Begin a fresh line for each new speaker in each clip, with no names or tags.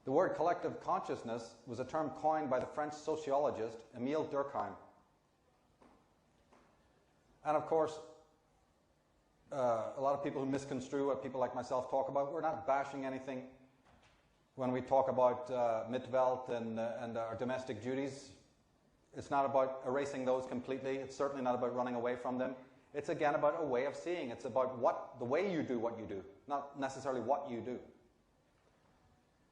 The word collective consciousness was a term coined by the French sociologist Émile Durkheim. And of course, a lot of people who misconstrue what people like myself talk about, we're not bashing anything when we talk about Mitwelt and our domestic duties. It's not about erasing those completely. It's certainly not about running away from them. It's again about a way of seeing. It's about the way you do what you do, not necessarily what you do.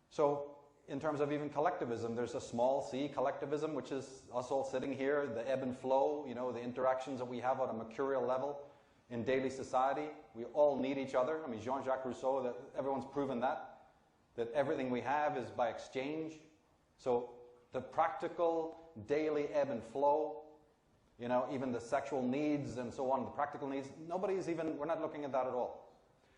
So in terms of even collectivism, there's a small c collectivism, which is us all sitting here, the ebb and flow, you know, the interactions that we have on a mercurial level in daily society. We all need each other. I mean, Jean-Jacques Rousseau, that everyone's proven that everything we have is by exchange. So the practical daily ebb and flow, you know, even the sexual needs and so on, the practical needs, we're not looking at that at all.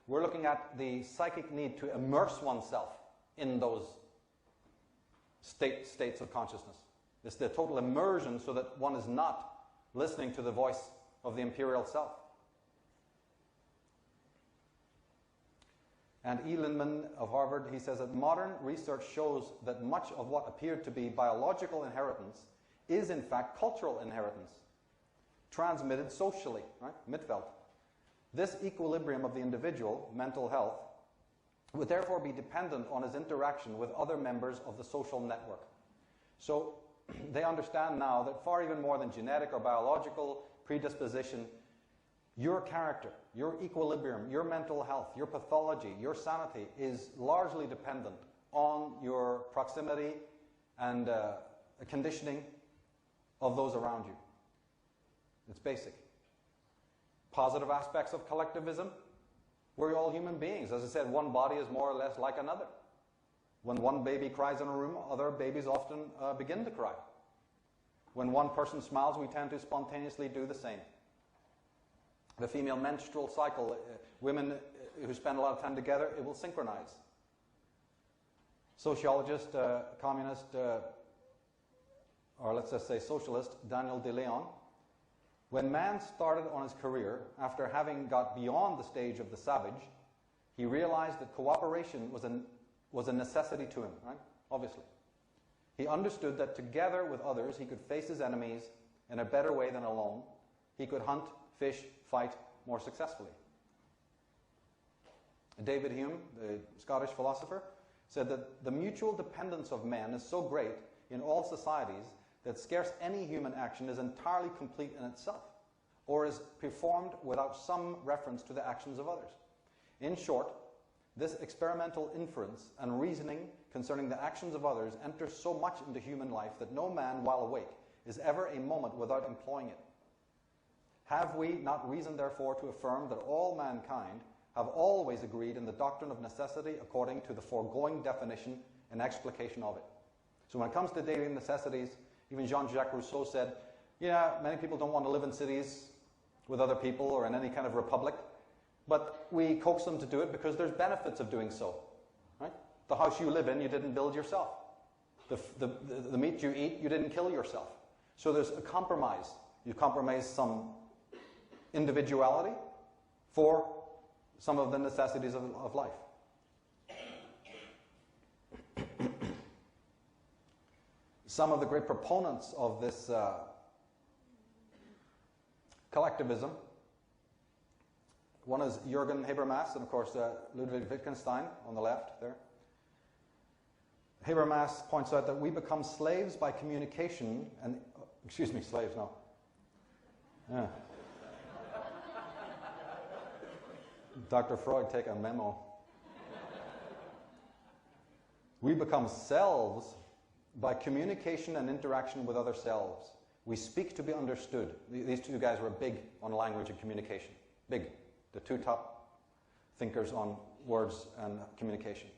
We're looking at the psychic need to immerse oneself in those states of consciousness. It's the total immersion so that one is not listening to the voice of the imperial self. And E. Lindemann of Harvard, he says that modern research shows that much of what appeared to be biological inheritance is in fact cultural inheritance, transmitted socially, right? Mitwelt. This equilibrium of the individual, mental health, would therefore be dependent on his interaction with other members of the social network. So they understand now that far even more than genetic or biological predisposition, your character, your equilibrium, your mental health, your pathology, your sanity is largely dependent on your proximity and conditioning of those around you. It's basic. Positive aspects of collectivism, we're all human beings. As I said, one body is more or less like another. When one baby cries in a room, other babies often begin to cry. When one person smiles, we tend to spontaneously do the same. The female menstrual cycle, women who spend a lot of time together, it will synchronize. Sociologist, communist, or let's just say socialist, Daniel De Leon, when man started on his career, after having got beyond the stage of the savage, he realized that cooperation was a necessity to him, right? Obviously. He understood that together with others, he could face his enemies in a better way than alone. He could hunt, fish, fight more successfully. David Hume, the Scottish philosopher, said that the mutual dependence of men is so great in all societies that scarce any human action is entirely complete in itself, or is performed without some reference to the actions of others. In short, this experimental inference and reasoning concerning the actions of others enters so much into human life that no man, while awake, is ever a moment without employing it. Have we not reason, therefore, to affirm that all mankind have always agreed in the doctrine of necessity according to the foregoing definition and explication of it? So when it comes to daily necessities, even Jean-Jacques Rousseau said, yeah, many people don't want to live in cities with other people or in any kind of republic, but we coax them to do it because there's benefits of doing so. Right? The house you live in, you didn't build yourself. The meat you eat, you didn't kill yourself. So there's a compromise. You compromise some individuality for some of the necessities of life. Some of the great proponents of this collectivism, one is Jürgen Habermas, and of course Ludwig Wittgenstein on the left there. Habermas points out that we become slaves by communication and, excuse me, slaves, no. Yeah. Dr. Freud, take a memo. We become selves by communication and interaction with other selves. We speak to be understood. These two guys were big on language and communication. Big. The two top thinkers on words and communication.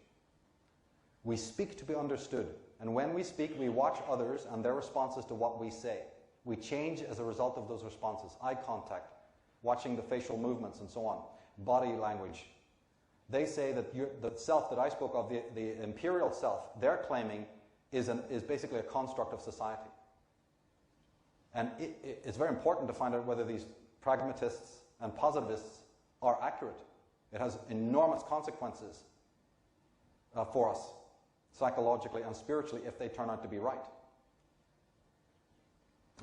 We speak to be understood. And when we speak, we watch others and their responses to what we say. We change as a result of those responses. Eye contact, watching the facial movements and so on. Body language. They say that the self that I spoke of, the imperial self, they're claiming is basically a construct of society. And it's very important to find out whether these pragmatists and positivists are accurate. It has enormous consequences for us psychologically and spiritually, if they turn out to be right.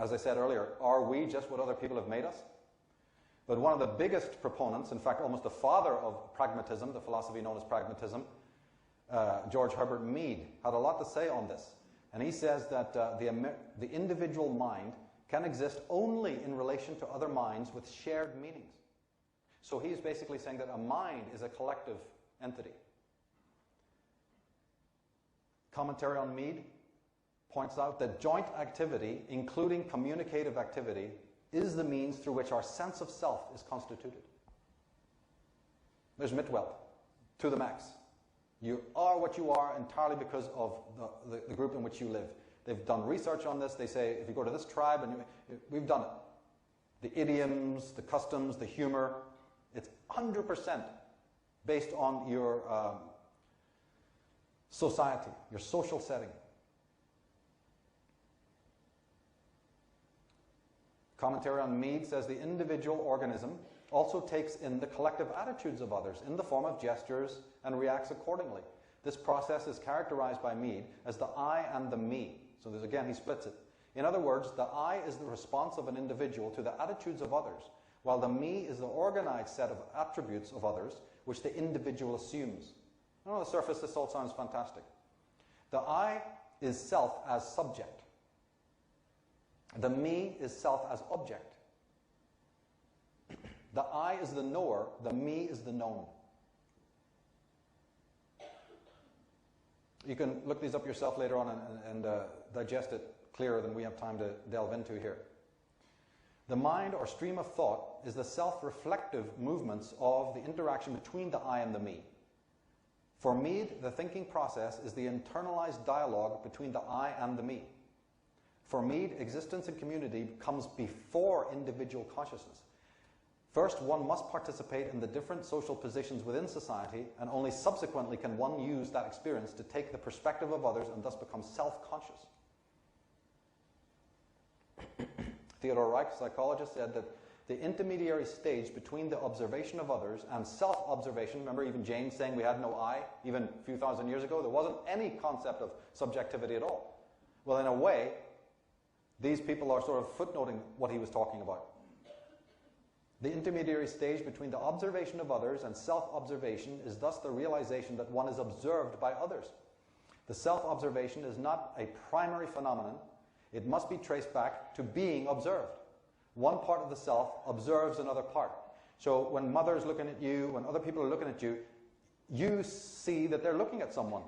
As I said earlier, are we just what other people have made us? But one of the biggest proponents, in fact almost the father of pragmatism, the philosophy known as pragmatism, George Herbert Mead, had a lot to say on this. And he says that the individual mind can exist only in relation to other minds with shared meanings. So he's basically saying that a mind is a collective entity. Commentary on Mead points out that joint activity, including communicative activity, is the means through which our sense of self is constituted. There's Mitwelt, to the max. You are what you are entirely because of the group in which you live. They've done research on this. They say if you go to this tribe, we've done it. The idioms, the customs, the humor, it's 100% based on your society, your social setting. Commentary on Mead says the individual organism also takes in the collective attitudes of others in the form of gestures and reacts accordingly. This process is characterized by Mead as the I and the me. So there's, again, he splits it. In other words, the I is the response of an individual to the attitudes of others, while the me is the organized set of attributes of others which the individual assumes. On the surface, this all sounds fantastic. The I is self as subject. The me is self as object. The I is the knower, the me is the known. You can look these up yourself later on and digest it clearer than we have time to delve into here. The mind or stream of thought is the self-reflective movements of the interaction between the I and the me. For Mead, the thinking process is the internalized dialogue between the I and the me. For Mead, existence in community comes before individual consciousness. First, one must participate in the different social positions within society, and only subsequently can one use that experience to take the perspective of others and thus become self-conscious. Theodore Reich, psychologist, said that the intermediary stage between the observation of others and self-observation, remember even James saying we had no I, even a few thousand years ago, there wasn't any concept of subjectivity at all. Well, in a way, these people are sort of footnoting what he was talking about. The intermediary stage between the observation of others and self-observation is thus the realization that one is observed by others. The self-observation is not a primary phenomenon. It must be traced back to being observed. One part of the self observes another part. So when mother's looking at you, when other people are looking at you, you see that they're looking at someone.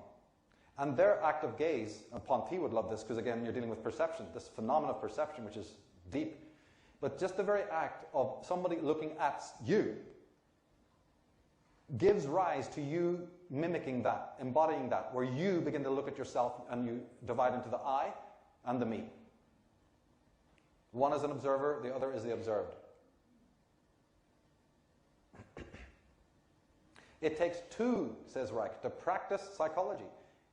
And their act of gaze, and Ponty would love this because again you're dealing with perception, this phenomenon of perception which is deep. But just the very act of somebody looking at you gives rise to you mimicking that, embodying that, where you begin to look at yourself and you divide into the I and the me. One is an observer, the other is the observed. It takes two, says Reich, to practice psychology,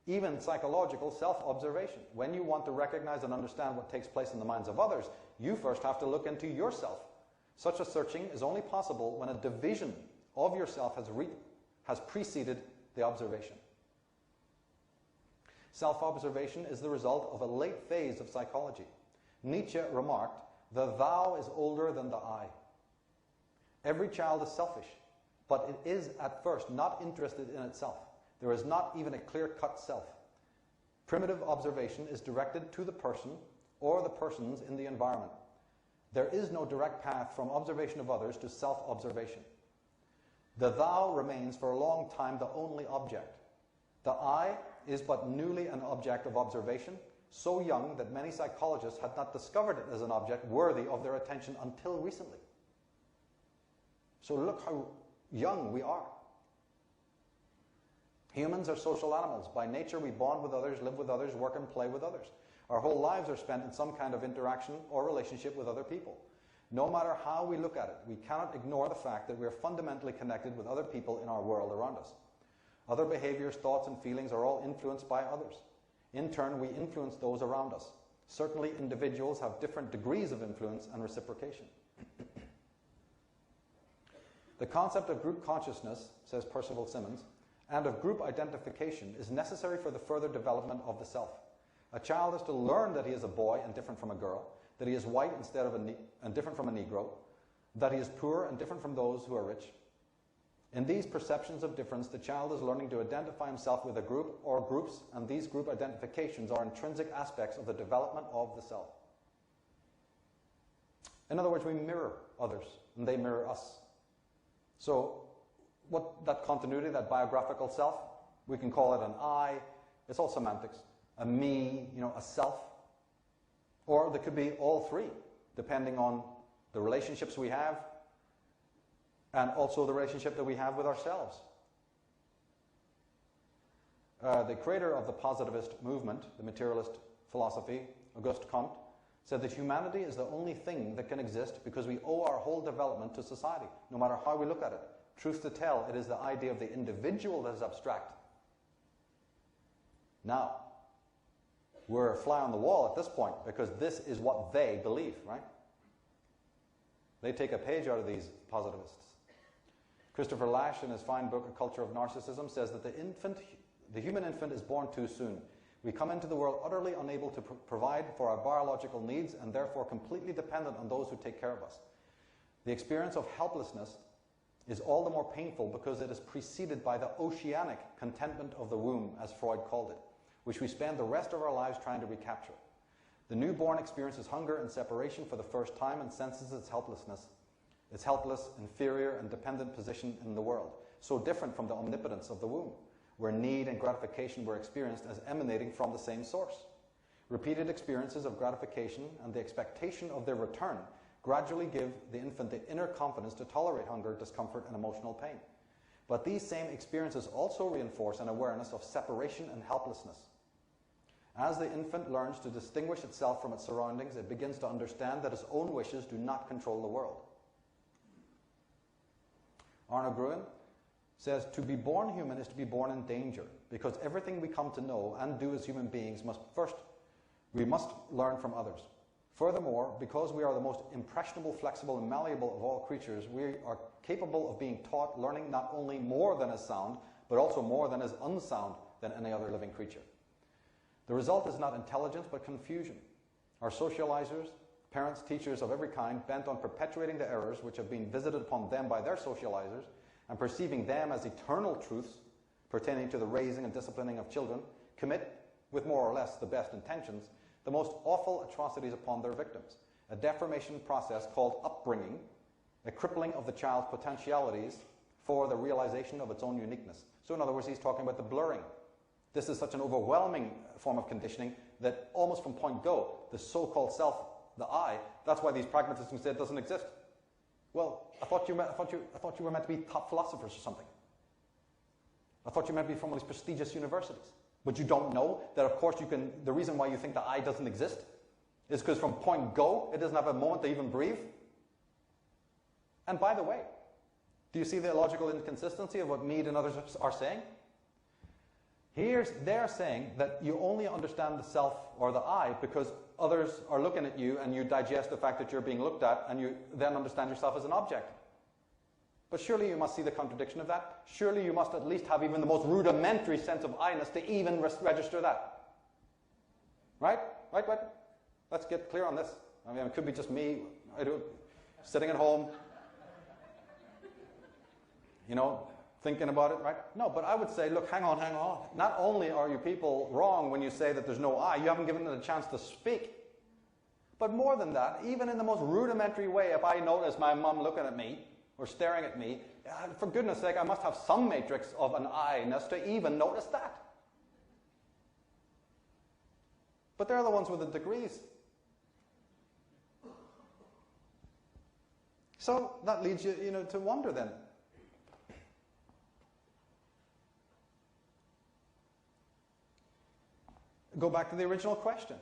even psychological self-observation. When you want to recognize and understand what takes place in the minds of others, you first have to look into yourself. Such a searching is only possible when a division of yourself has preceded the observation. Self-observation is the result of a late phase of psychology. Nietzsche remarked, "The thou is older than the I." Every child is selfish, but it is at first not interested in itself. There is not even a clear-cut self. Primitive observation is directed to the person or the persons in the environment. There is no direct path from observation of others to self-observation. The thou remains for a long time the only object. The I is but newly an object of observation, so young that many psychologists had not discovered it as an object worthy of their attention until recently. So look how young we are. Humans are social animals. By nature, we bond with others, live with others, work and play with others. Our whole lives are spent in some kind of interaction or relationship with other people. No matter how we look at it, we cannot ignore the fact that we are fundamentally connected with other people in our world around us. Other behaviors, thoughts, and feelings are all influenced by others. In turn, we influence those around us. Certainly, individuals have different degrees of influence and reciprocation. The concept of group consciousness, says Percival Simmons, and of group identification is necessary for the further development of the self. A child is to learn that he is a boy and different from a girl, that he is white instead of and different from a Negro, that he is poor and different from those who are rich. In these perceptions of difference, the child is learning to identify himself with a group or groups, and these group identifications are intrinsic aspects of the development of the self. In other words, we mirror others, and they mirror us. So, what that continuity, that biographical self, we can call it an I, it's all semantics, a me, a self, or there could be all three, depending on the relationships we have, and also the relationship that we have with ourselves. The creator of the positivist movement, the materialist philosophy, Auguste Comte, said that humanity is the only thing that can exist because we owe our whole development to society, no matter how we look at it. Truth to tell, it is the idea of the individual that is abstract. Now, we're a fly on the wall at this point because this is what they believe, right? They take a page out of these positivists. Christopher Lasch, in his fine book, A Culture of Narcissism, says that the human infant is born too soon. We come into the world utterly unable to provide for our biological needs and therefore completely dependent on those who take care of us. The experience of helplessness is all the more painful because it is preceded by the oceanic contentment of the womb, as Freud called it, which we spend the rest of our lives trying to recapture. The newborn experiences hunger and separation for the first time and senses its helplessness, its helpless, inferior, and dependent position in the world, so different from the omnipotence of the womb, where need and gratification were experienced as emanating from the same source. Repeated experiences of gratification and the expectation of their return gradually give the infant the inner confidence to tolerate hunger, discomfort, and emotional pain. But these same experiences also reinforce an awareness of separation and helplessness. As the infant learns to distinguish itself from its surroundings, it begins to understand that its own wishes do not control the world. Arno Gruen says, to be born human is to be born in danger, because everything we come to know and do as human beings we must learn from others. Furthermore, because we are the most impressionable, flexible, and malleable of all creatures, we are capable of being taught learning not only more than is sound, but also more than is unsound than any other living creature. The result is not intelligence, but confusion. Our socializers, parents, teachers of every kind, bent on perpetuating the errors which have been visited upon them by their socializers, and perceiving them as eternal truths pertaining to the raising and disciplining of children, commit, with more or less the best intentions, the most awful atrocities upon their victims. A deformation process called upbringing, a crippling of the child's potentialities for the realization of its own uniqueness. So in other words, he's talking about the blurring. This is such an overwhelming form of conditioning that almost from point go, the so-called self, the I, that's why these pragmatists say it doesn't exist. Well, I thought you were meant to be top philosophers or something. I thought you were meant to be from one of these prestigious universities. But you don't know that, of course, the reason why you think the I doesn't exist is because from point go, it doesn't have a moment to even breathe. And by the way, do you see the illogical inconsistency of what Mead and others are saying? They're saying that you only understand the self or the I because others are looking at you and you digest the fact that you're being looked at and you then understand yourself as an object. But surely you must see the contradiction of that. Surely you must at least have even the most rudimentary sense of I-ness to even register that. Right? Right? Let's get clear on this. I mean, it could be just me, sitting at home, thinking about it, right? No, but I would say, look, hang on. Not only are you people wrong when you say that there's no I, you haven't given it a chance to speak. But more than that, even in the most rudimentary way, if I notice my mum looking at me or staring at me, for goodness sake, I must have some matrix of an I-ness to even notice that. But they're the ones with the degrees. So that leads you, to wonder then. Go back to the original question.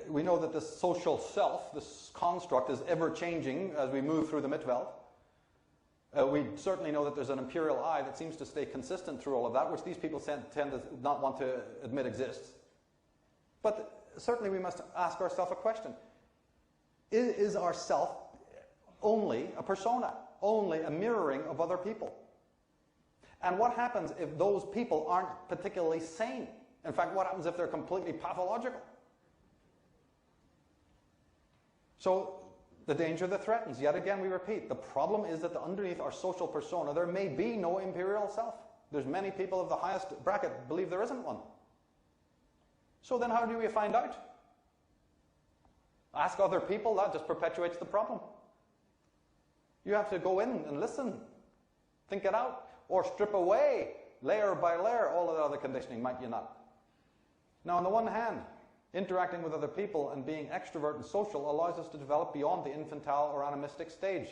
We know that this social self, this construct, is ever-changing as we move through the Mitwelt. We certainly know that there's an imperial I that seems to stay consistent through all of that, which these people tend to not want to admit exists. But certainly we must ask ourselves a question. Is our self only a persona, only a mirroring of other people? And what happens if those people aren't particularly sane? In fact, what happens if they're completely pathological? So, the danger that threatens, yet again we repeat, the problem is that underneath our social persona there may be no imperial self. There's many people of the highest bracket believe there isn't one. So then how do we find out? Ask other people, that just perpetuates the problem. You have to go in and listen, think it out, or strip away, layer by layer, all of the other conditioning, might you not? Now on the one hand, interacting with other people and being extrovert and social allows us to develop beyond the infantile or animistic stage.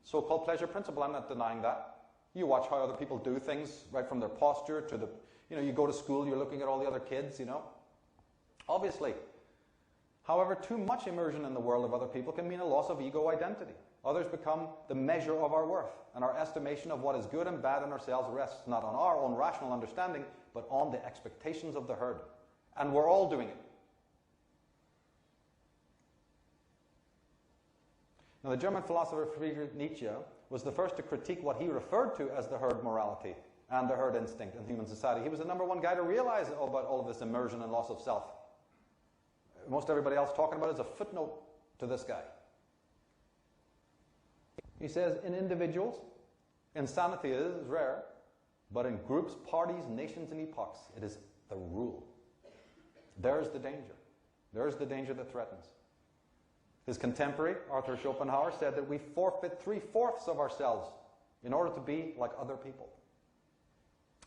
So-called pleasure principle, I'm not denying that. You watch how other people do things, right from their posture to the, you go to school, you're looking at all the other kids, Obviously. However, too much immersion in the world of other people can mean a loss of ego identity. Others become the measure of our worth, and our estimation of what is good and bad in ourselves rests not on our own rational understanding, but on the expectations of the herd. And we're all doing it. Now, the German philosopher Friedrich Nietzsche was the first to critique what he referred to as the herd morality and the herd instinct in human society. He was the #1 guy to realize about all of this immersion and loss of self. Most everybody else talking about it is a footnote to this guy. He says, in individuals, insanity is rare, but in groups, parties, nations, and epochs, it is the rule. There's the danger. There's the danger that threatens. His contemporary, Arthur Schopenhauer, said that we forfeit 3/4 of ourselves in order to be like other people.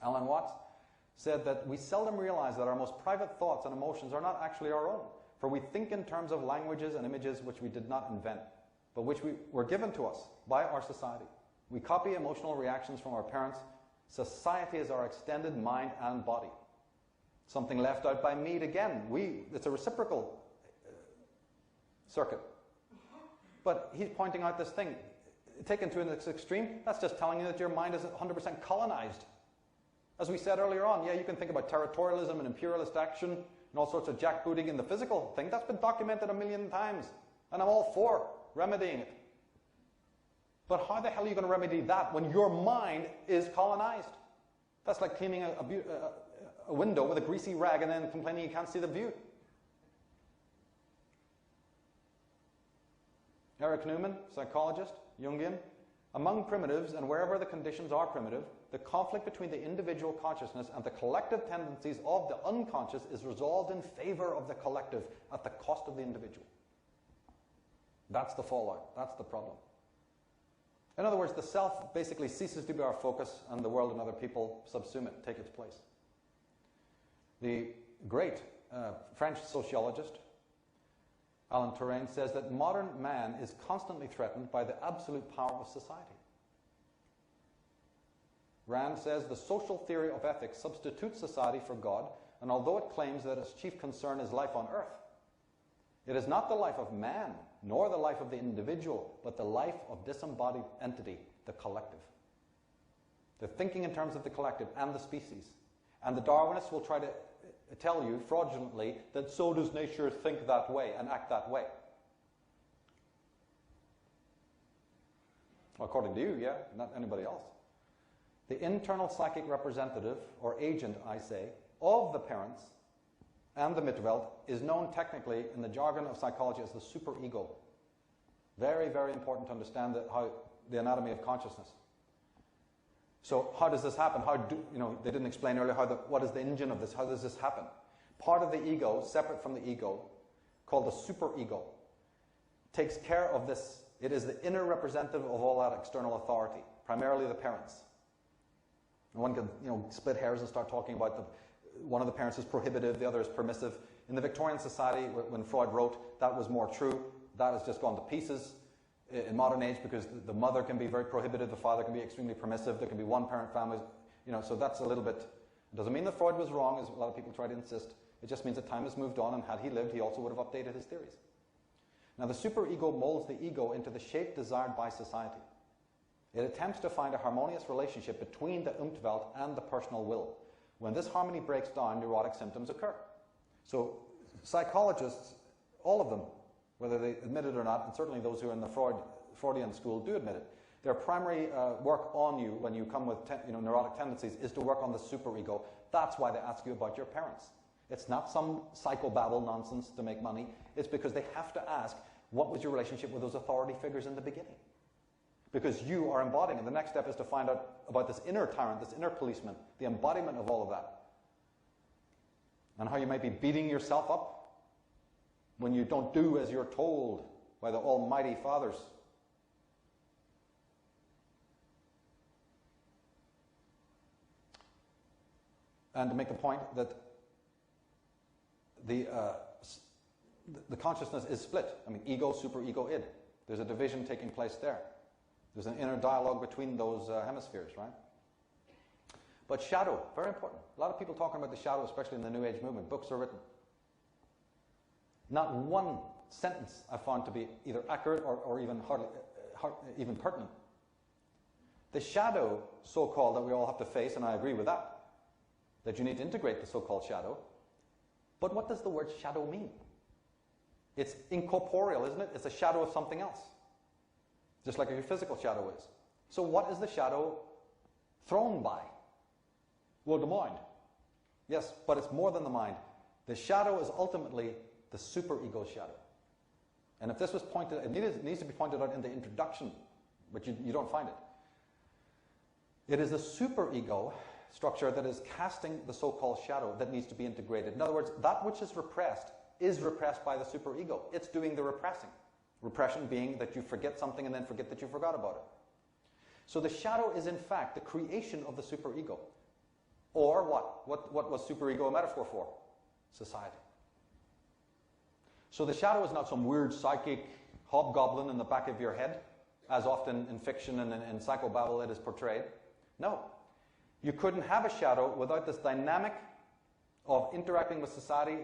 Alan Watts said that we seldom realize that our most private thoughts and emotions are not actually our own, for we think in terms of languages and images which we did not invent, but which were given to us by our society. We copy emotional reactions from our parents. Society is our extended mind and body. Something left out by Mead again. It's a reciprocal circuit. But he's pointing out this thing. Taken to its extreme, that's just telling you that your mind is 100% colonized. As we said earlier on, yeah, you can think about territorialism and imperialist action and all sorts of jackbooting in the physical thing. That's been documented 1,000,000 times. And I'm all for remedying it. But how the hell are you going to remedy that when your mind is colonized? That's like cleaning a window with a greasy rag and then complaining you can't see the view. Eric Newman, psychologist, Jungian, among primitives and wherever the conditions are primitive, the conflict between the individual consciousness and the collective tendencies of the unconscious is resolved in favor of the collective at the cost of the individual. That's the fallout. That's the problem. In other words, the self basically ceases to be our focus and the world and other people subsume it, take its place. The great French sociologist, Alain Touraine, says that modern man is constantly threatened by the absolute power of society. Rand says the social theory of ethics substitutes society for God, and although it claims that its chief concern is life on earth, it is not the life of man, nor the life of the individual, but the life of disembodied entity, the collective. They're thinking in terms of the collective and the species. And the Darwinists will try to tell you fraudulently that so does nature think that way and act that way. Well, according to you, yeah, not anybody else. The internal psychic representative, or agent, I say, of the parents and the Mittelwelt is known technically in the jargon of psychology as the superego. Very, very important to understand how the anatomy of consciousness. So how does this happen? They didn't explain earlier what is the engine of this? How does this happen? Part of the ego, separate from the ego, called the superego, takes care of this. It is the inner representative of all that external authority, primarily the parents. And one can, split hairs and start talking about one of the parents is prohibitive, the other is permissive. In the Victorian society, when Freud wrote, that was more true. That has just gone to pieces in modern age because the mother can be very prohibitive, the father can be extremely permissive, there can be one-parent families, so that's a little bit, it doesn't mean that Freud was wrong, as a lot of people try to insist. It just means that time has moved on, and had he lived, he also would have updated his theories. Now, the superego molds the ego into the shape desired by society. It attempts to find a harmonious relationship between the Umwelt and the personal will. When this harmony breaks down, neurotic symptoms occur. So psychologists, all of them, whether they admit it or not, and certainly those who are in the Freudian school do admit it, Their primary work on you when you come with neurotic tendencies is to work on the superego. That's why they ask you about your parents. It's not some psychobabble nonsense to make money. It's because they have to ask, what was your relationship with those authority figures in the beginning? Because you are embodying it. The next step is to find out about this inner tyrant, this inner policeman, the embodiment of all of that. And how you might be beating yourself up when you don't do as you're told by the almighty fathers. And to make the point that the consciousness is split. I mean, ego, superego, id. There's a division taking place there. There's an inner dialogue between those hemispheres, right? But shadow, very important. A lot of people talking about the shadow, especially in the New Age movement. Books are written. Not one sentence I found to be either accurate or even even pertinent. The shadow, so-called, that we all have to face, and I agree with that you need to integrate the so-called shadow. But what does the word shadow mean? It's incorporeal, isn't it? It's a shadow of something else. Just like your physical shadow is. So what is the shadow thrown by? Well, the mind. Yes, but it's more than the mind. The shadow is ultimately the superego's shadow. And if this was pointed, it needs to be pointed out in the introduction, but you don't find it. It is the superego structure that is casting the so-called shadow that needs to be integrated. In other words, that which is repressed by the superego. It's doing the repressing. Repression being that you forget something and then forget that you forgot about it. So the shadow is in fact the creation of the superego. Or what? What was superego a metaphor for? Society. So the shadow is not some weird psychic hobgoblin in the back of your head, as often in fiction and in psychobabble it is portrayed. No. You couldn't have a shadow without this dynamic of interacting with society,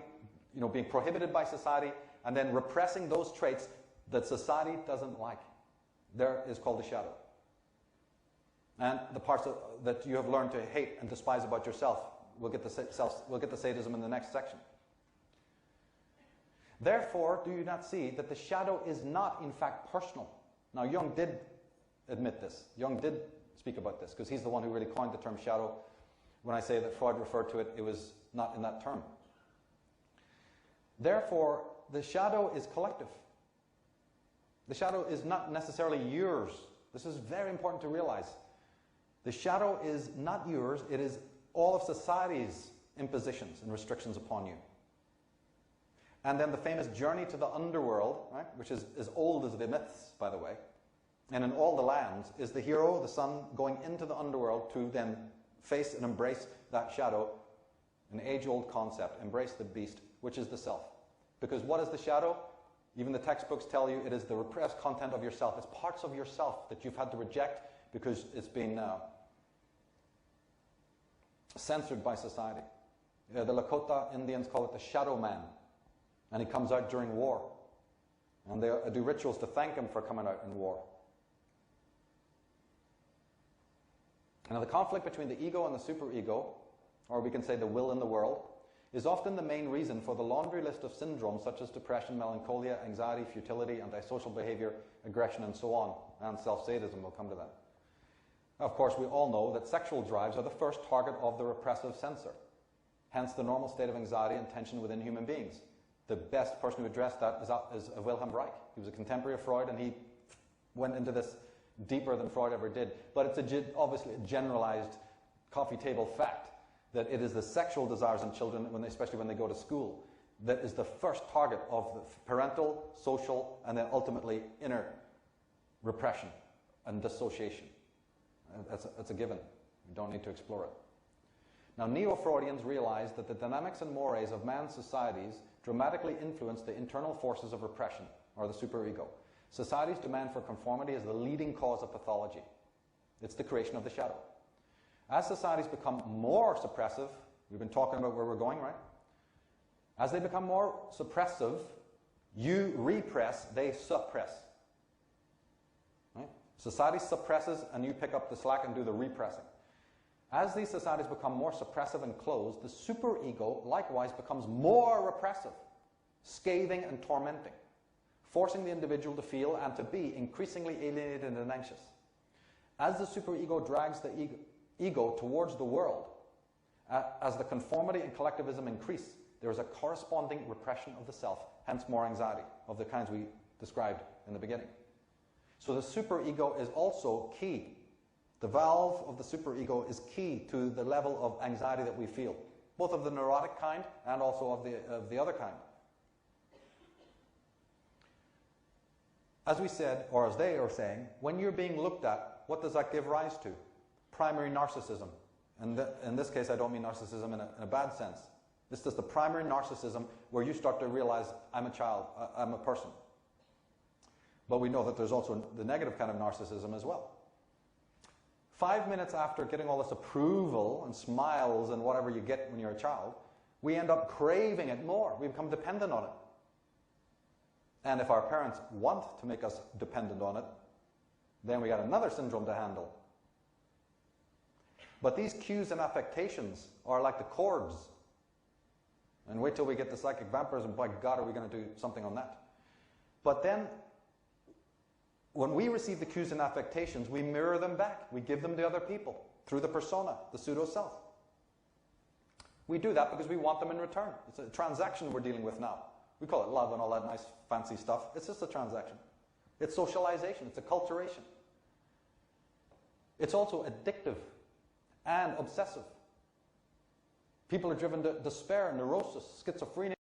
being prohibited by society, and then repressing those traits that society doesn't like. There is called the shadow. And the parts that you have learned to hate and despise about yourself. We'll get the sadism in the next section. Therefore, do you not see that the shadow is not, in fact, personal? Now, Jung did admit this. Jung did speak about this, because he's the one who really coined the term shadow. When I say that Freud referred to it, it was not in that term. Therefore, the shadow is collective. The shadow is not necessarily yours. This is very important to realize. The shadow is not yours. It is all of society's impositions and restrictions upon you. And then the famous journey to the underworld, right, which is as old as the myths, by the way, and in all the lands, is the hero, the son, going into the underworld to then face and embrace that shadow, an age-old concept, embrace the beast, which is the self. Because what is the shadow? Even the textbooks tell you it is the repressed content of yourself. It's parts of yourself that you've had to reject because it's been censored by society. The Lakota Indians call it the shadow man. And he comes out during war. And they do rituals to thank him for coming out in war. Now, the conflict between the ego and the superego, or we can say the will in the world, is often the main reason for the laundry list of syndromes such as depression, melancholia, anxiety, futility, antisocial behavior, aggression, and so on. And self-sadism, we'll come to that. Of course, we all know that sexual drives are the first target of the repressive censor. Hence the normal state of anxiety and tension within human beings. The best person who addressed that is Wilhelm Reich. He was a contemporary of Freud, and he went into this deeper than Freud ever did. But it's obviously a generalized coffee table fact that it is the sexual desires in children, especially when they go to school, that is the first target of the parental, social, and then ultimately inner repression and dissociation. That's a given. We don't need to explore it. Now, neo-Freudians realized that the dynamics and mores of man's societies dramatically influence the internal forces of repression, or the superego. Society's demand for conformity is the leading cause of pathology. It's the creation of the shadow. As societies become more suppressive, we've been talking about where we're going, right? As they become more suppressive, you repress, they suppress. Right? Society suppresses, and you pick up the slack and do the repressing. As these societies become more suppressive and closed, the superego likewise becomes more repressive, scathing and tormenting, forcing the individual to feel and to be increasingly alienated and anxious. As the superego drags the ego towards the world, as the conformity and collectivism increase, there is a corresponding repression of the self, hence more anxiety of the kinds we described in the beginning. So the superego is also key. The valve of the superego is key to the level of anxiety that we feel, both of the neurotic kind and also of the other kind. As we said, or as they are saying, when you're being looked at, what does that give rise to? Primary narcissism. And in this case, I don't mean narcissism in a bad sense. This is the primary narcissism where you start to realize, I'm a child, I'm a person. But we know that there's also the negative kind of narcissism as well. 5 minutes after getting all this approval and smiles and whatever you get when you're a child, we end up craving it more. We become dependent on it. And if our parents want to make us dependent on it, then we got another syndrome to handle. But these cues and affectations are like the chords. And wait till we get the psychic vampires, and by God, are we going to do something on that. But then, when we receive the cues and affectations, we mirror them back. We give them to other people through the persona, the pseudo-self. We do that because we want them in return. It's a transaction we're dealing with now. We call it love and all that nice fancy stuff. It's just a transaction. It's socialization. It's acculturation. It's also addictive and obsessive. People are driven to despair, neurosis, schizophrenia.